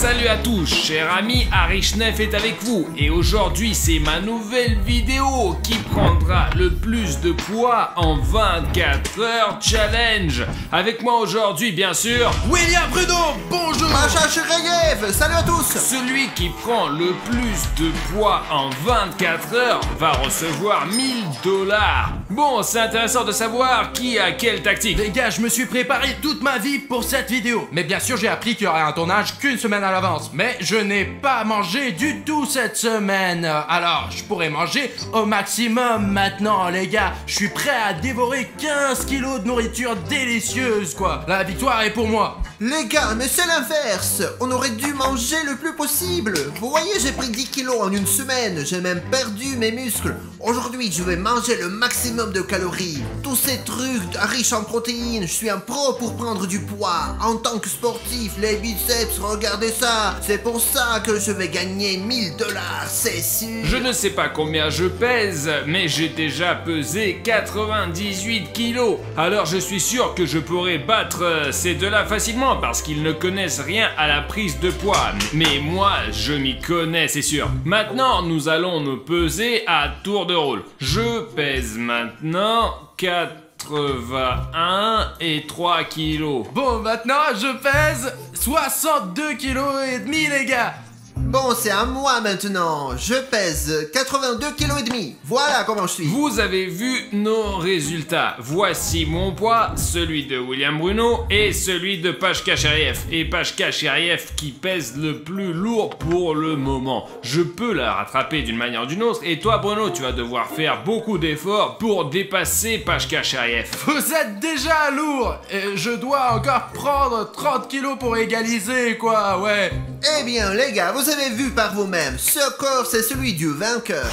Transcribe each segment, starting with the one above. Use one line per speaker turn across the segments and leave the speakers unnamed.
Salut à tous, cher ami, Harry Schnef est avec vous et aujourd'hui c'est ma nouvelle vidéo qui prendra le plus de poids en 24 heures challenge. Avec moi aujourd'hui bien sûr,
William Bruno, bonjour.
Macha Chirayev, salut à tous.
Celui qui prend le plus de poids en 24 heures va recevoir 1000 $. Bon, c'est intéressant de savoir qui a quelle tactique.
Les gars, je me suis préparé toute ma vie pour cette vidéo. Mais bien sûr, j'ai appris qu'il y aurait un tournage qu'une semaine à l'avance. Mais je n'ai pas mangé du tout cette semaine. Alors, je pourrais manger au maximum maintenant, les gars. Je suis prêt à dévorer 15 kilos de nourriture délicieuse, quoi. La victoire est pour moi.
Les gars, mais c'est l'inverse. On aurait dû manger le plus possible. Vous voyez, j'ai pris 10 kilos en une semaine. J'ai même perdu mes muscles. Aujourd'hui, je vais manger le maximum de calories. Tous ces trucs riches en protéines. Je suis un pro pour prendre du poids. En tant que sportif, les biceps, regardez ça. C'est pour ça que je vais gagner 1000 $, c'est sûr.
Je ne sais pas combien je pèse, mais j'ai déjà pesé 98 kilos. Alors je suis sûr que je pourrais battre ces deux-là facilement parce qu'ils ne connaissent rien à la prise de poids. Mais moi, je m'y connais, c'est sûr. Maintenant, nous allons nous peser à tour de rôle. Je pèse maintenant 81 et 3 kilos.
Bon, maintenant, je pèse 62 kilos et demi, les gars.
Bon, c'est à moi maintenant. Je pèse 82 kilos et demi. Voilà comment je suis.
Vous avez vu nos résultats. Voici mon poids, celui de William Bruno et celui de Pashka Cheriev. Et Pashka Cheriev qui pèse le plus lourd pour le moment. Je peux la rattraper d'une manière ou d'une autre. Et toi Bruno, tu vas devoir faire beaucoup d'efforts pour dépasser Pashka Cheriev.
Vous êtes déjà lourd. Et je dois encore prendre 30 kilos pour égaliser, quoi, ouais.
Eh bien, les gars, vous avez vu par vous-même, ce corps c'est celui du vainqueur.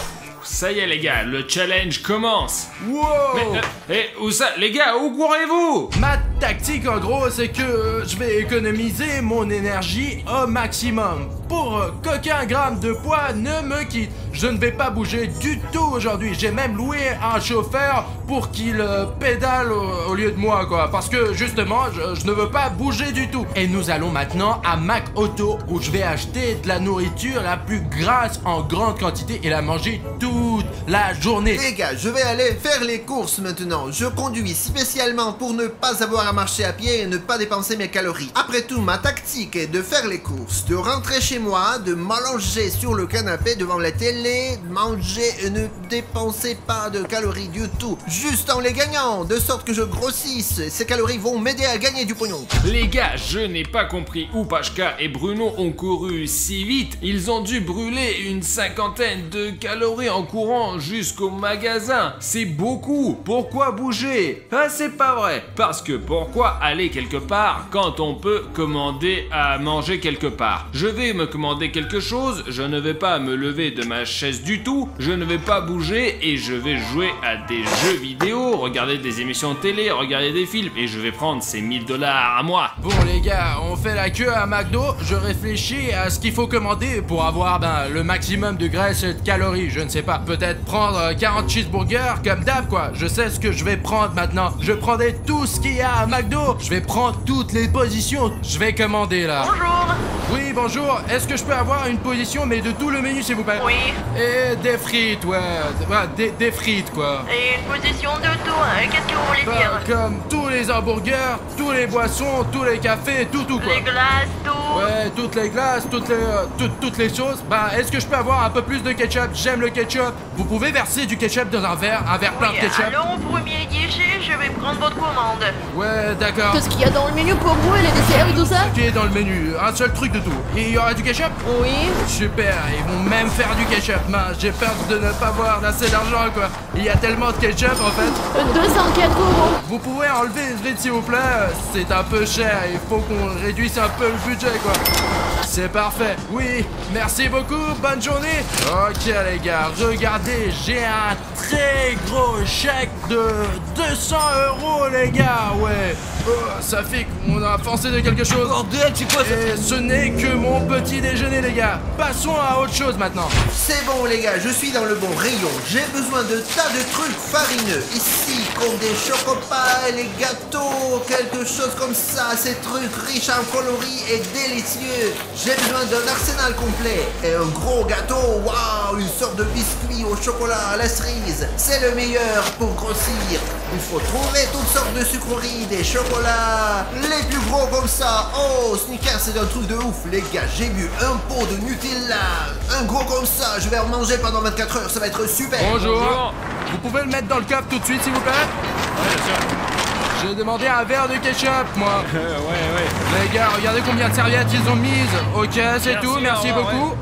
Ça y est les gars, le challenge commence.
Wow.
Mais où ça, les gars, où courez-vous?
Ma tactique en gros c'est que je vais économiser mon énergie au maximum pour qu'aucun gramme de poids ne me quitte. Je ne vais pas bouger du tout aujourd'hui. J'ai même loué un chauffeur pour qu'il pédale au lieu de moi, quoi. Parce que justement, je ne veux pas bouger du tout. Et nous allons maintenant à Mac Auto où je vais acheter de la nourriture la plus grasse en grande quantité et la manger toute la journée.
Les gars, je vais aller faire les courses maintenant. Je conduis spécialement pour ne pas avoir à marcher à pied et ne pas dépenser mes calories. Après tout, ma tactique est de faire les courses, de rentrer chez moi, de m'allonger sur le canapé devant la télé, de manger et ne dépenser pas de calories du tout, juste en les gagnant, de sorte que je grossisse. Ces calories vont m'aider à gagner du pognon.
Les gars, je n'ai pas compris où Pashka et Bruno ont couru si vite. Ils ont dû brûler une 50aine de calories en courant jusqu'au magasin. C'est beaucoup. Pourquoi bouger? Ah, c'est pas vrai. Parce que pourquoi aller quelque part quand on peut commander à manger quelque part? Je vais me commander quelque chose, je ne vais pas me lever de ma chaise du tout, je ne vais pas bouger et je vais jouer à des jeux vidéo, regarder des émissions de télé, regarder des films et je vais prendre ces 1000 $ à moi.
Bon les gars, on fait la queue à McDo, je réfléchis à ce qu'il faut commander pour avoir le maximum de graisse et de calories, je ne sais pas. Peut-être prendre 40 cheeseburgers comme d'hab quoi, je sais ce que je vais prendre maintenant. Je prendrai tout ce qu'il y a à McDo, je vais prendre toutes les positions, je vais commander là.
Bonjour.
Oui bonjour, est-ce que je peux avoir une position mais de tout le menu s'il vous plaît?
Oui.
Et des frites, ouais, des frites quoi.
Et une position de tout, qu'est-ce que vous voulez dire?
Comme tous les hamburgers, tous les boissons, tous les cafés, tout quoi.
Les glaces, tout.
Ouais, toutes les glaces, toutes les sauces. Est-ce que je peux avoir un peu plus de ketchup? J'aime le ketchup. Vous pouvez verser du ketchup dans un verre plein de ketchup?
Alors, au premier guichet, je vais prendre votre commande.
Ouais, d'accord.
Qu'est-ce qu'il y a dans le menu pour vous et les desserts et tout ça?
Qui est dans le menu? Un seul truc de tout. Et il y aura du ketchup?
Oui.
Super, ils vont même faire du ketchup. J'ai peur de ne pas avoir assez d'argent quoi. Il y a tellement de ketchup en fait.
204 €.
Vous pouvez enlever ce vide s'il vous plaît? C'est un peu cher, il faut qu'on réduise un peu le budget quoi. C'est parfait, oui, merci beaucoup, bonne journée. Ok les gars, regardez, j'ai un très gros chèque de 200 € les gars, ouais. Oh, ça fait qu'on a avancé de quelque chose.
Bordel, c'est quoi ça?
Et ce n'est que mon petit déjeuner, les gars. Passons à autre chose maintenant.
C'est bon les gars, je suis dans le bon rayon. J'ai besoin de tas de trucs farineux. Ici, comme des chocopies, les gâteaux, quelque chose comme ça. Ces trucs riches en calories et délicieux. J'ai besoin d'un arsenal complet. Et un gros gâteau, waouh, une sorte de biscuit au chocolat à la cerise. C'est le meilleur pour grossir. Il faut trouver toutes sortes de sucreries, des chocolats, les plus gros comme ça. Oh, Snickers, c'est un truc de ouf, les gars. J'ai bu un pot de Nutella, un gros comme ça. Je vais en manger pendant 24 heures, ça va être super.
Bonjour. Vous pouvez le mettre dans le coffre tout de suite, s'il vous plaît?
Ouais, bien sûr.
J'ai demandé un verre de ketchup, moi.
Ouais.
Les gars, regardez combien de serviettes ils ont mises. Ok, c'est
Merci,
tout, merci
au revoir,
beaucoup.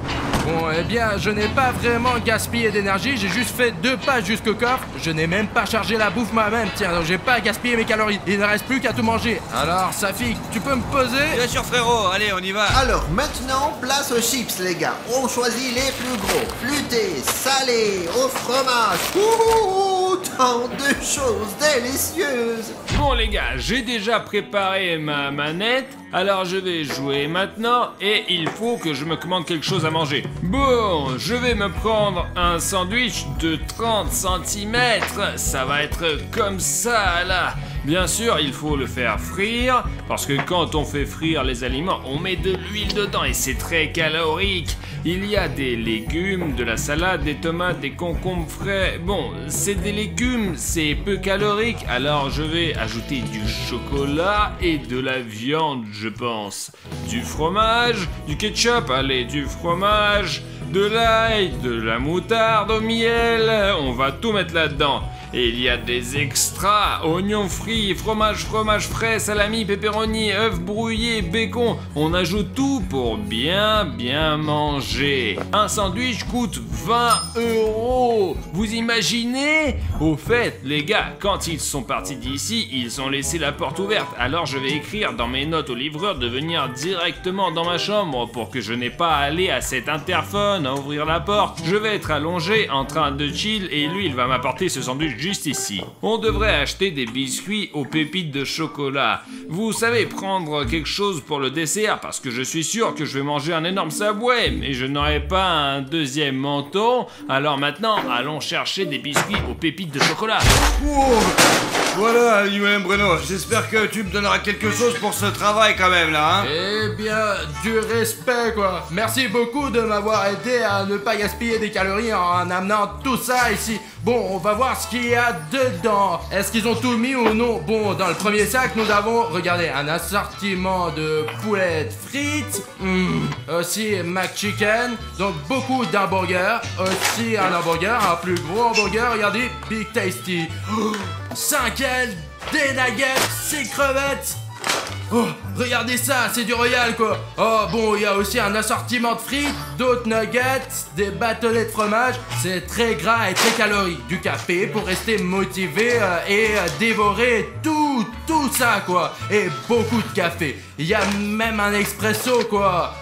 Bon, eh bien, je n'ai pas vraiment gaspillé d'énergie, j'ai juste fait 2 pas jusqu'au coffre. Je n'ai même pas chargé la bouffe moi-même, tiens, donc j'ai pas gaspillé mes calories. Il ne reste plus qu'à tout manger. Alors, Safi, tu peux me poser?
Bien sûr, frérot, allez, on y va.
Alors maintenant, place aux chips les gars. On choisit les plus gros. Fruités, salés, au fromage. Ouh, tant de choses délicieuses.
Bon les gars, j'ai déjà préparé ma manette, alors je vais jouer maintenant et il faut que je me commande quelque chose à manger. Bon, je vais me prendre un sandwich de 30 cm, ça va être comme ça là. Bien sûr, il faut le faire frire, parce que quand on fait frire les aliments, on met de l'huile dedans et c'est très calorique. Il y a des légumes, de la salade, des tomates, des concombres frais. Bon, c'est des légumes, c'est peu calorique, alors je vais ajouter du chocolat et de la viande, je pense. Du fromage, du ketchup, allez, du fromage, de l'ail, de la moutarde au miel, on va tout mettre là-dedans. Et il y a des extras, oignons frits, fromage frais, salami, pepperoni, œufs brouillés, bacon. On ajoute tout pour bien manger. Un sandwich coûte 20 €. Vous imaginez? Au fait, les gars, quand ils sont partis d'ici, ils ont laissé la porte ouverte. Alors je vais écrire dans mes notes au livreur de venir directement dans ma chambre pour que je n'ai pas à aller à cet interphone à ouvrir la porte. Je vais être allongé en train de chill et lui il va m'apporter ce sandwich juste ici. On devrait acheter des biscuits aux pépites de chocolat. Vous savez, prendre quelque chose pour le dessert parce que je suis sûr que je vais manger un énorme Subway, mais je n'aurai pas un deuxième menton. Alors maintenant, allons chercher des biscuits aux pépites de chocolat.
Oh, voilà, William Bruno, j'espère que tu me donneras quelque chose pour ce travail quand même là, hein.
Eh bien, du respect quoi. Merci beaucoup de m'avoir aidé à ne pas gaspiller des calories en amenant tout ça ici. Bon, on va voir ce qu'il y a dedans. Est-ce qu'ils ont tout mis ou non? Bon, dans le premier sac, nous avons, regardez, un assortiment de poulettes frites, aussi McChicken, donc beaucoup d'hamburgers, aussi un hamburger, un plus gros hamburger, regardez, Big Tasty. 5 ailes, des nuggets, 6 crevettes. Oh, regardez ça, c'est du royal quoi. Oh bon, il y a aussi un assortiment de frites, d'autres nuggets, des bâtonnets de fromage. C'est très gras et très calorique. Du café pour rester motivé et dévorer tout ça quoi. Et beaucoup de café. Il y a même un expresso quoi.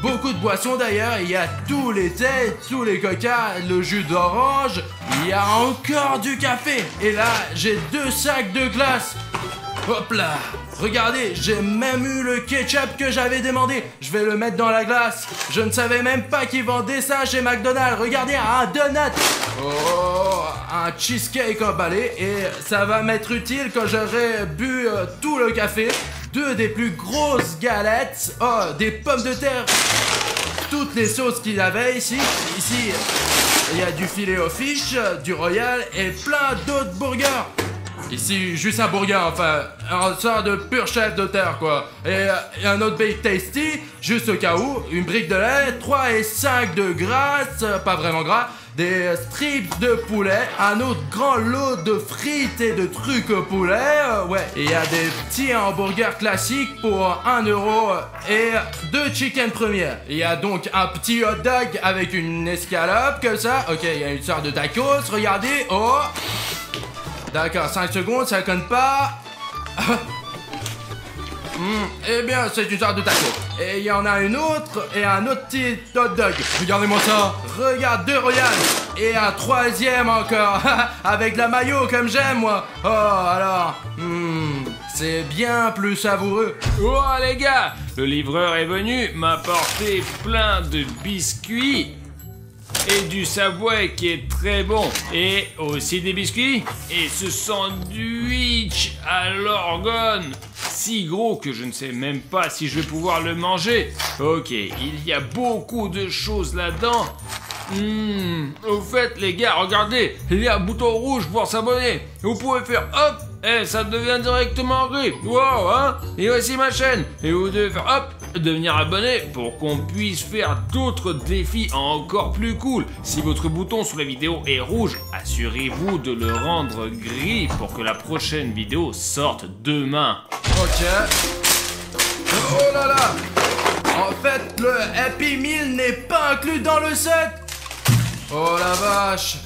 Beaucoup de boissons d'ailleurs, il y a tous les thés, tous les coca, le jus d'orange, il y a encore du café. Et là, j'ai 2 sacs de glace. Hop là, regardez, j'ai même eu le ketchup que j'avais demandé. Je vais le mettre dans la glace. Je ne savais même pas qu'ils vendaient ça chez McDonald's. Regardez, un donut. Oh, un cheesecake emballé. Et ça va m'être utile quand j'aurai bu tout le café. 2 des plus grosses galettes. Oh, des pommes de terre. Toutes les sauces qu'il avait ici. Ici, il y a du filet au fish, du royal et plein d'autres burgers. Ici, juste un burger, enfin, un sort de pur chef de terre, quoi. Et un autre Big Tasty, juste au cas où, une brique de lait, 3 et 5 de graisse, pas vraiment gras, des strips de poulet, un autre grand lot de frites et de trucs au poulet, ouais. Et il y a des petits hamburgers classiques pour 1 € et 2 chicken premières. Il y a donc un petit hot dog avec une escalope, comme ça. Ok, il y a une sorte de tacos, regardez, oh. D'accord, 5 secondes, ça compte pas. Eh bien, c'est une sorte de taco. Et il y en a une autre et un autre petit hot dog. Regardez-moi ça. Regarde, 2 royales. Et un 3e encore. Avec de la mayo comme j'aime, moi. Oh, alors. C'est bien plus savoureux.
Oh les gars, le livreur est venu m'apporter plein de biscuits et du Subway qui est très bon. Et aussi des biscuits et ce sandwich à l'orgone. Si gros que je ne sais même pas si je vais pouvoir le manger. Ok, il y a beaucoup de choses là-dedans. Au fait les gars, regardez, il y a un bouton rouge pour s'abonner. Vous pouvez faire hop, et ça devient directement gris. Wow, hein. Et voici ma chaîne. Et vous devez faire hop, devenir abonné pour qu'on puisse faire d'autres défis encore plus cool. Si votre bouton sous la vidéo est rouge, assurez-vous de le rendre gris pour que la prochaine vidéo sorte demain.
Ok. Oh là là. En fait, le Happy Meal n'est pas inclus dans le set. Oh la vache.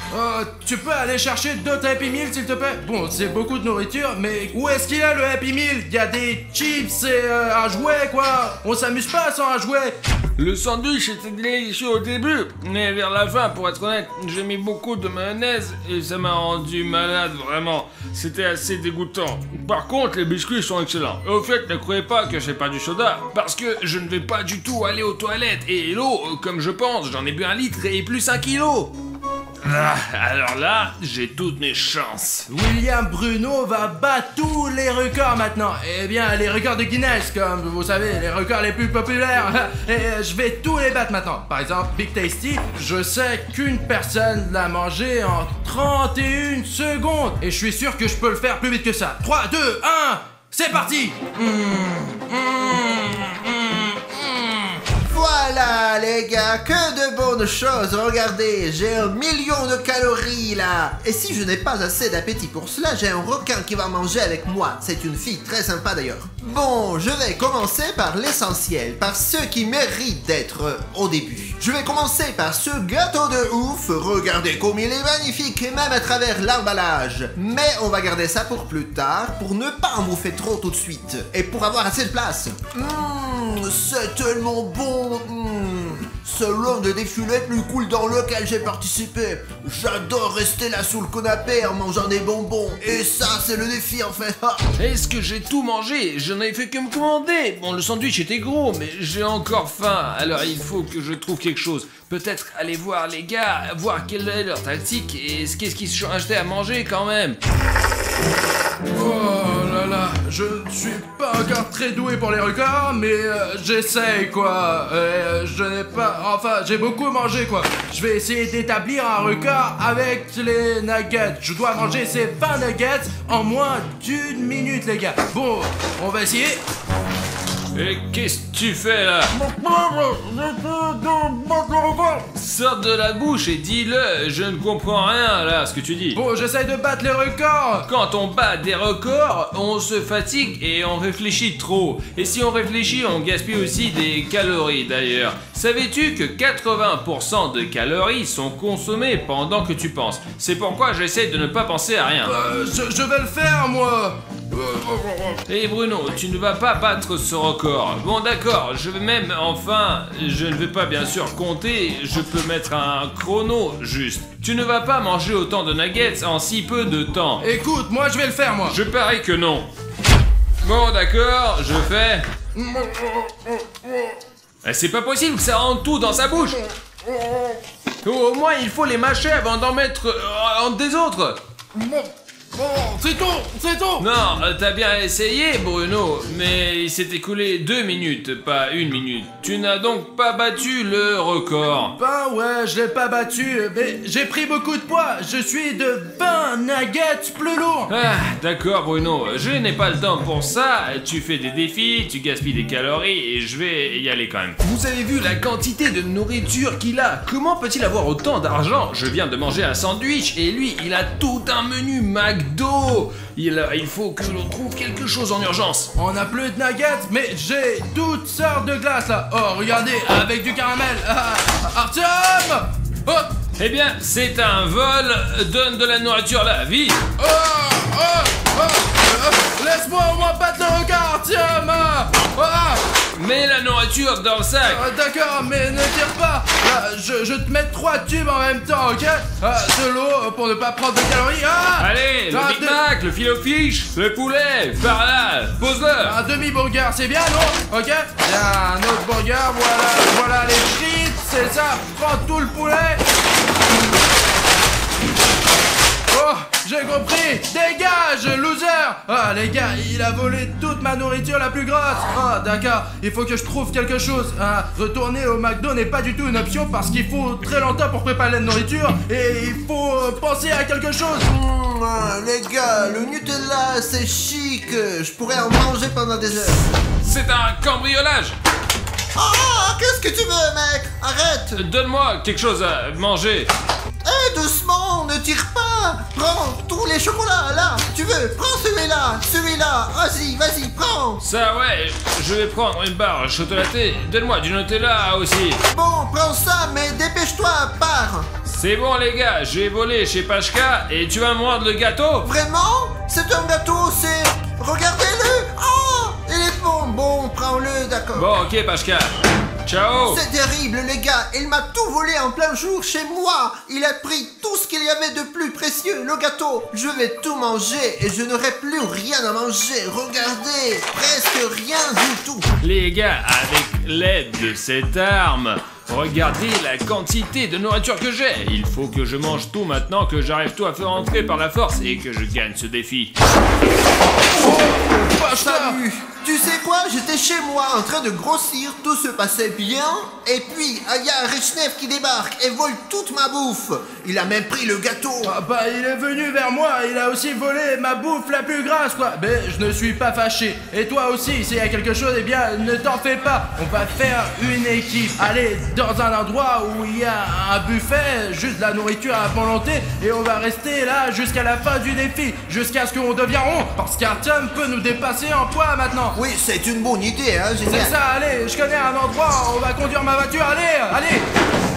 Tu peux aller chercher d'autres Happy Meal s'il te plaît? Bon, c'est beaucoup de nourriture, mais où est-ce qu'il y a le Happy Meal? Il y a des chips et un jouet quoi. On s'amuse pas sans un jouet.
Le sandwich était délicieux au début, mais vers la fin, pour être honnête, j'ai mis beaucoup de mayonnaise et ça m'a rendu malade vraiment. C'était assez dégoûtant. Par contre, les biscuits sont excellents. Au fait, ne croyez pas que j'ai pas du soda, parce que je ne vais pas du tout aller aux toilettes. Et l'eau, comme je pense, j'en ai bu 1 litre et plus 1 kilo. Alors là, j'ai toutes mes chances.
William Bruno va battre tous les records maintenant. Eh bien, les records de Guinness, comme vous savez, les records les plus populaires. Et je vais tous les battre maintenant. Par exemple, Big Tasty, je sais qu'une personne l'a mangé en 31 secondes. Et je suis sûr que je peux le faire plus vite que ça. 3, 2, 1, c'est parti.
Voilà les gars, que de bonnes choses. Regardez, j'ai 1 million de calories là. Et si je n'ai pas assez d'appétit pour cela, j'ai un requin qui va manger avec moi. C'est une fille très sympa d'ailleurs. Bon, je vais commencer par l'essentiel, par ceux qui méritent d'être au début. Je vais commencer par ce gâteau de ouf. Regardez comme il est magnifique, et même à travers l'emballage. Mais on va garder ça pour plus tard, pour ne pas en bouffer trop tout de suite. Et pour avoir assez de place. C'est tellement bon. C'est l'un des défis les plus cool dans lequel j'ai participé. J'adore rester là sous le canapé en mangeant des bonbons. Et ça, c'est le défi en fait.
Est-ce que j'ai tout mangé? Je n'avais fait que me commander. Bon, le sandwich était gros, mais j'ai encore faim. Alors il faut que je trouve quelque chose. Peut-être aller voir les gars, voir quelle est leur tactique et qu'est-ce qu'ils se sont achetés à manger quand même.
Oh là là, je ne suis pas encore très doué pour les records, mais j'essaye quoi. Je n'ai pas... Enfin, j'ai beaucoup mangé quoi. Je vais essayer d'établir un record avec les nuggets. Je dois manger ces 20 nuggets en moins d'1 minute les gars. Bon, on va essayer.
Et qu'est-ce que tu fais là? Sors de la bouche et dis-le, je ne comprends rien là, ce que tu dis.
Bon, j'essaye de battre les records.
Quand on bat des records, on se fatigue et on réfléchit trop. Et si on réfléchit, on gaspille aussi des calories d'ailleurs. Savais-tu que 80% de calories sont consommées pendant que tu penses? C'est pourquoi j'essaie de ne pas penser à rien.
Je vais le faire moi.
Et Bruno, tu ne vas pas battre ce record. Bon d'accord, je vais même, enfin, je ne vais pas bien sûr compter, je peux mettre un chrono juste. Tu ne vas pas manger autant de nuggets en si peu de temps.
Écoute, moi je vais le faire moi.
Je parie que non. Bon d'accord, je fais... C'est pas possible que ça rentre tout dans sa bouche. Au moins il faut les mâcher avant d'en mettre entre des autres.
C'est tout.
Non, t'as bien essayé Bruno, mais il s'est écoulé 2 minutes, pas 1 minute. Tu n'as donc pas battu le record.
Ben ouais, je l'ai pas battu, mais j'ai pris beaucoup de poids. Je suis de 20 nuggets plus lourd.
Ah, d'accord Bruno, je n'ai pas le temps pour ça. Tu fais des défis, tu gaspilles des calories et je vais y aller quand même. Vous avez vu la quantité de nourriture qu'il a? Comment peut-il avoir autant d'argent? Je viens de manger un sandwich et lui, il a tout un menu McDo. Il faut que l'on trouve quelque chose en urgence.
On a plus de nuggets, mais j'ai toutes sortes de glaces là. Oh, regardez, avec du caramel. Artyom! Oh!
Eh bien, c'est un vol. Donne de la nourriture là, vite.
Les laisse-moi au moins battre le regard, tiens,
Mets la nourriture dans le sac.
D'accord, mais ne tire pas. Je te mets 3 tubes en même temps, ok? De l'eau pour ne pas prendre de calories.
Allez, le Big Mac, le filet aux fiches, le poulet, par là, pose-le.
Un demi-burger, c'est bien, non? Ok? Bien, un autre burger, voilà les frites, c'est ça. Prends tout le poulet. Oh, j'ai compris. Dégage, loser. Les gars, il a volé toute ma nourriture la plus grosse. D'accord, il faut que je trouve quelque chose. Retourner au McDo n'est pas du tout une option parce qu'il faut très longtemps pour préparer la nourriture et il faut penser à quelque chose.
Les gars, le Nutella, c'est chic. Je pourrais en manger pendant des heures.
C'est un cambriolage.
Qu'est-ce que tu veux, mec? Arrête.
Donne-moi quelque chose à manger.
Doucement, ne tire pas. Prends tous les chocolats, là. Tu veux? Prends celui-là. Vas-y, prends.
Ça, ouais, je vais prendre une barre chocolatée. Donne-moi du Nutella aussi.
Bon, prends ça, mais dépêche-toi, pars.
C'est bon, les gars, j'ai volé chez Pashka et tu vas me rendre le gâteau.
Vraiment? C'est un gâteau, c'est... Regardez-le. Il est bon, prends-le, d'accord.
Bon, ok, Pashka. Ciao.
C'est terrible, les gars. Il m'a tout volé en plein jour chez moi. Il a pris tout ce qu'il y avait de plus précieux, le gâteau. Je vais tout manger et je n'aurai plus rien à manger. Regardez, presque rien du tout.
Les gars, avec l'aide de cette arme, regardez la quantité de nourriture que j'ai. Il faut que je mange tout maintenant que j'arrive tout à faire entrer par la force et que je gagne ce défi.
Salut. Tu sais quoi? J'étais chez moi en train de grossir, tout se passait bien. Et puis, il y a Rechnev qui débarque et vole toute ma bouffe. Il a même pris le gâteau.
Il est venu vers moi, il a aussi volé ma bouffe la plus grasse, quoi. Mais je ne suis pas fâché. Et toi aussi, s'il y a quelque chose, eh bien, ne t'en fais pas. On va faire une équipe. Allez dans un endroit où il y a un buffet, juste de la nourriture à volonté. Et on va rester là jusqu'à la fin du défi. Jusqu'à ce qu'on devienne rond. Parce qu'Artyom peut nous dépasser en poids maintenant.
Oui, c'est une bonne idée, hein, génial.
C'est ça, allez, je connais un endroit, on va conduire ma voiture, allez,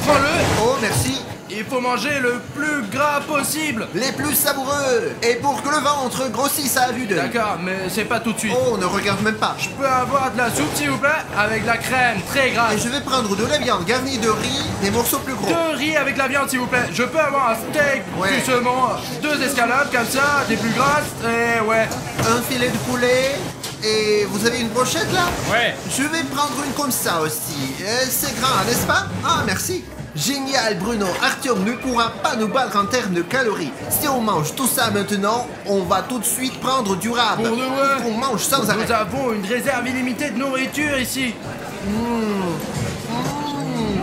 prends-le.
Oh, merci.
Il faut manger le plus gras possible.
Les plus savoureux. Et pour que le ventre grossisse à vue d'œil.
D'accord, mais c'est pas tout de suite.
Oh, ne regarde même pas.
Je peux avoir de la soupe, s'il vous plaît, avec de la crème très
Et
grasse.
je vais prendre de la viande garnie de riz, des morceaux plus gros.
2 riz avec de la viande, s'il vous plaît. Je peux avoir un steak
Ouais.
doucement, 2 escalopes comme ça, des plus grasses, et ouais.
Un filet de poulet. Et vous avez une brochette là?
Ouais.
Je vais prendre une comme ça aussi. C'est grand, n'est-ce pas? Merci. Génial, Bruno. Artyom ne pourra pas nous battre en termes de calories. Si on mange tout ça maintenant, on va tout de suite prendre du rab.
Pour de vrai.
On mange sans arrêt.
Nous avons une réserve illimitée de nourriture ici.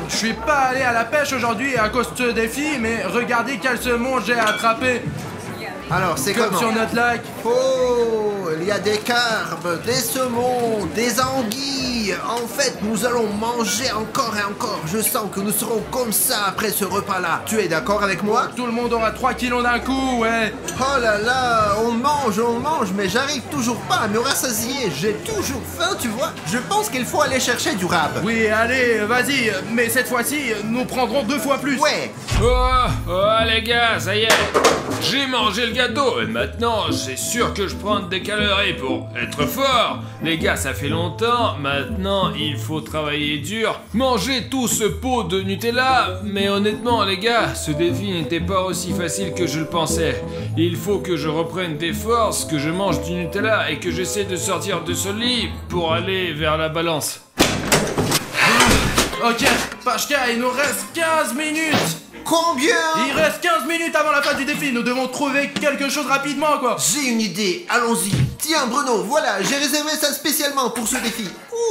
Je suis pas allé à la pêche aujourd'hui à cause de ce défi, mais regardez quel saumon j'ai attrapé.
Alors, c'est
Comme
comment?
sur notre lac.
Oh, il y a des carbes, des saumons, des anguilles. En fait, nous allons manger encore et encore. Je sens que nous serons comme ça après ce repas-là. Tu es d'accord avec moi?
Tout le monde aura 3 kilos d'un coup, ouais.
Oh là là, on mange, mais j'arrive toujours pas à me rassasier. J'ai toujours faim, tu vois. Je pense qu'il faut aller chercher du rab.
Oui, allez, vas-y. Mais cette fois-ci, nous prendrons 2 fois plus.
Ouais.
Oh, les gars, ça y est. J'ai mangé le gâteau et maintenant c'est sûr que je prends des calories pour être fort. Les gars, ça fait longtemps, maintenant il faut travailler dur. Manger tout ce pot de Nutella, mais honnêtement les gars, ce défi n'était pas aussi facile que je le pensais. Il faut que je reprenne des forces, que je mange du Nutella et que j'essaie de sortir de ce lit pour aller vers la balance.
Ok, Pashka, il nous reste 15 minutes.
Combien?
Il reste 15 minutes avant la fin du défi. Nous devons trouver quelque chose rapidement, quoi.
J'ai une idée, allons-y. Tiens, Bruno, voilà, j'ai réservé ça spécialement pour ce défi.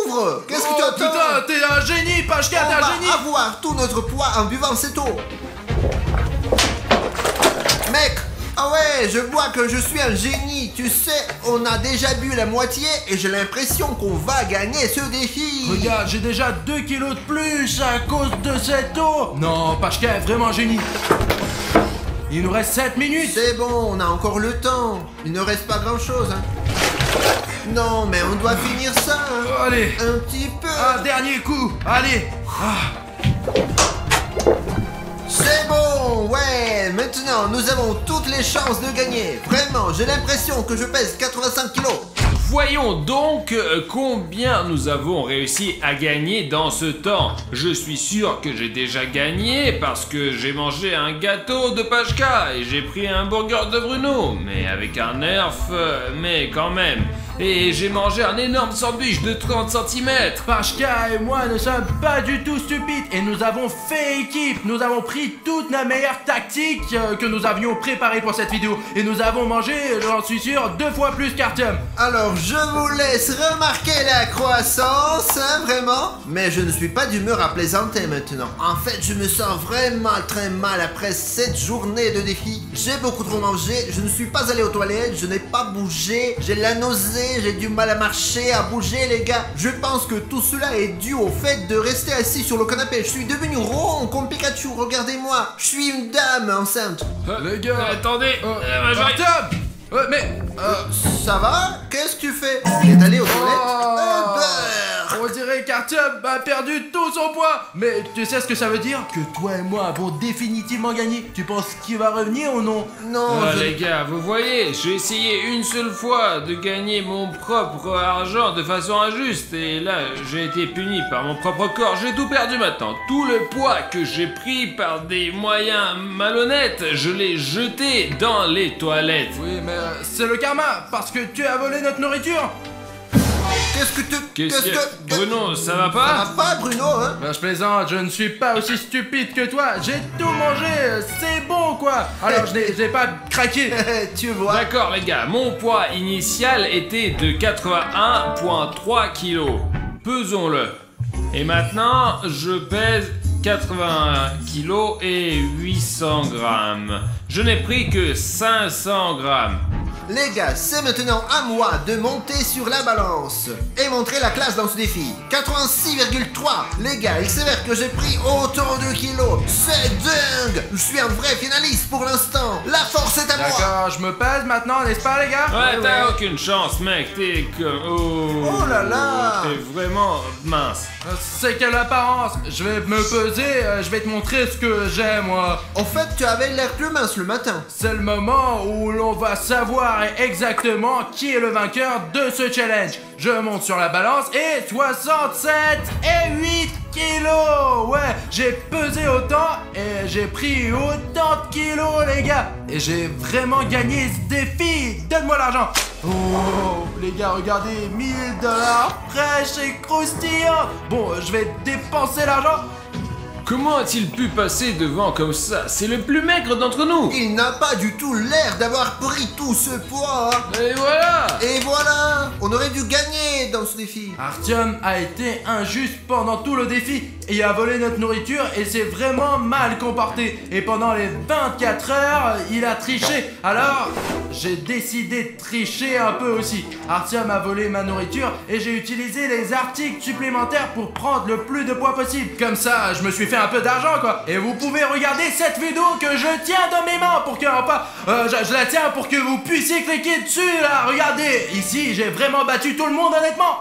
Ouvre. Qu'est-ce que tu
Oh
attends?
putain, t'es un génie, Pashka,
On
t'es un
va
génie.
avoir tout notre poids en buvant cette eau. Mec, ah ouais, je vois que je suis un génie. Tu sais, on a déjà bu la moitié et j'ai l'impression qu'on va gagner ce défi.
Regarde, j'ai déjà 2 kilos de plus à cause de cette eau. Non, Pashka est vraiment un génie. Il nous reste 7 minutes.
C'est bon, on a encore le temps. Il ne reste pas grand-chose, hein. Non, mais on doit finir ça, hein.
Allez,
Un petit peu.
un dernier coup. Allez.
C'est bon, bon, ouais, maintenant nous avons toutes les chances de gagner. Vraiment, j'ai l'impression que je pèse 85 kilos.
Voyons donc combien nous avons réussi à gagner dans ce temps. Je suis sûr que j'ai déjà gagné parce que j'ai mangé un gâteau de Pashka et j'ai pris un burger de Bruno, mais avec un nerf, mais quand même. Et j'ai mangé un énorme sandwich de 30 cm.
Pashka et moi ne sommes pas du tout stupides et nous avons fait équipe. Nous avons pris toutes nos meilleures tactiques que nous avions préparées pour cette vidéo. Et nous avons mangé, j'en suis sûr, 2 fois plus qu'Artyom.
Alors je vous laisse remarquer la croissance, hein, vraiment. Mais je ne suis pas d'humeur à plaisanter maintenant. En fait, je me sens vraiment très mal après cette journée de défi. J'ai beaucoup trop mangé, je ne suis pas allé aux toilettes, je n'ai pas bougé, j'ai la nausée. J'ai du mal à marcher, à bouger les gars. Je pense que tout cela est dû au fait de rester assis sur le canapé. Je suis devenu rond comme Pikachu, regardez-moi. Je suis une dame enceinte.
Les gars,
Attendez, j'arrive.
Artyom,
Ça va? Qu'est-ce que tu fais? Tu es allé aux toilettes?
on dirait qu'Artyom a perdu tout son poids. Mais tu sais ce que ça veut dire? Que toi et moi avons définitivement gagné. Tu penses qu'il va revenir ou non?
Non,
Les gars, vous voyez, j'ai essayé une seule fois de gagner mon propre argent de façon injuste et là, j'ai été puni par mon propre corps. J'ai tout perdu maintenant. Tout le poids que j'ai pris par des moyens malhonnêtes, je l'ai jeté dans les toilettes.
Oui, mais c'est le karma, parce que tu as volé notre nourriture.
Qu'est-ce que... Bruno, ça va
Ça
pas?
va pas, Bruno, hein?
Ben, je plaisante, je ne suis pas aussi stupide que toi. J'ai tout mangé, c'est bon quoi. Alors, je n'ai pas craqué.
Tu vois.
D'accord les gars, mon poids initial était de 81,3 kilos. Pesons-le. Et maintenant, je pèse 81 kilos et 800 grammes. Je n'ai pris que 500 grammes.
Les gars, c'est maintenant à moi de monter sur la balance et montrer la classe dans ce défi. 86,3. Les gars, il s'avère que j'ai pris autant de kilos. C'est dingue. Je suis un vrai finaliste pour l'instant. La force est à moi.
D'accord, je me pèse maintenant, n'est-ce pas les gars?
Ouais, t'as aucune chance, mec. T'es comme...
Oh là là.
T'es vraiment mince.
C'est quelle apparence? Je vais me peser, je vais te montrer ce que j'ai moi.
En fait, tu avais l'air plus mince le matin.
C'est le moment où l'on va savoir exactement qui est le vainqueur de ce challenge. Je monte sur la balance et 67,8 kilos. Ouais, j'ai pesé autant et j'ai pris autant de kilos les gars. Et j'ai vraiment gagné ce défi. Donne-moi l'argent. Oh, les gars, regardez, 1000 $ fraîches et croustillantes. Bon, je vais dépenser l'argent.
Comment a-t-il pu passer devant comme ça? C'est le plus maigre d'entre nous.
Il n'a pas du tout l'air d'avoir pris tout ce poids.
Et voilà.
Et voilà. On aurait dû gagner dans ce défi.
Artyom a été injuste pendant tout le défi et a volé notre nourriture et s'est vraiment mal comporté. Et pendant les 24 heures, il a triché. Alors, j'ai décidé de tricher un peu aussi. Artyom a volé ma nourriture et j'ai utilisé les articles supplémentaires pour prendre le plus de poids possible. Comme ça, je me suis fait un peu d'argent quoi. Et vous pouvez regarder cette vidéo que je tiens dans mes mains pour que... je la tiens pour que vous puissiez cliquer dessus là. Regardez, ici j'ai vraiment battu tout le monde honnêtement.